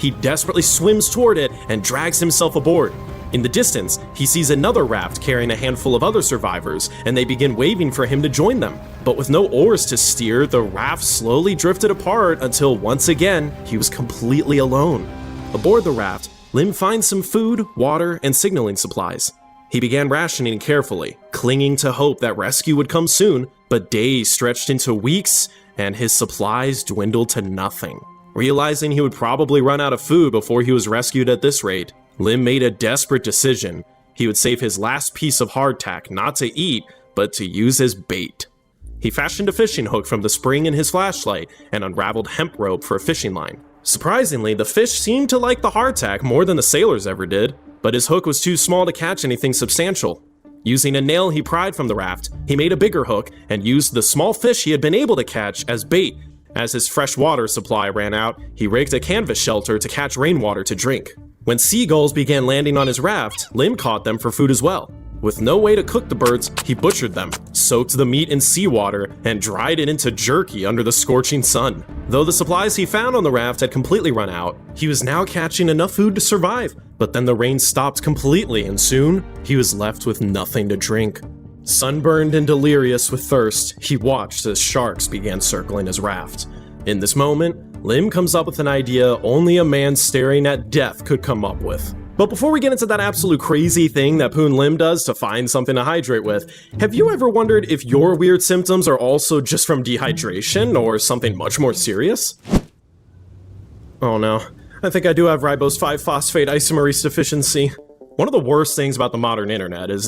He desperately swims toward it and drags himself aboard. In the distance, he sees another raft carrying a handful of other survivors, and they begin waving for him to join them. But with no oars to steer, the raft slowly drifted apart until once again, he was completely alone. Aboard the raft, Lim finds some food, water, and signaling supplies. He began rationing carefully, clinging to hope that rescue would come soon, but days stretched into weeks, and his supplies dwindled to nothing. Realizing he would probably run out of food before he was rescued at this rate, Lim made a desperate decision. He would save his last piece of hardtack not to eat, but to use as bait. He fashioned a fishing hook from the spring in his flashlight and unraveled hemp rope for a fishing line. Surprisingly, the fish seemed to like the hardtack more than the sailors ever did, but his hook was too small to catch anything substantial. Using a nail he pried from the raft, he made a bigger hook and used the small fish he had been able to catch as bait. As his fresh water supply ran out, he rigged a canvas shelter to catch rainwater to drink. When seagulls began landing on his raft, Lim caught them for food as well. With no way to cook the birds, he butchered them, soaked the meat in seawater, and dried it into jerky under the scorching sun. Though the supplies he found on the raft had completely run out, he was now catching enough food to survive. But then the rain stopped completely, and soon, he was left with nothing to drink. Sunburned and delirious with thirst, he watched as sharks began circling his raft. In this moment, Lim comes up with an idea only a man staring at death could come up with. But before we get into that absolute crazy thing that Poon Lim does to find something to hydrate with, have you ever wondered if your weird symptoms are also just from dehydration or something much more serious? Oh no, I think I do have ribose 5-phosphate isomerase deficiency. One of the worst things about the modern internet is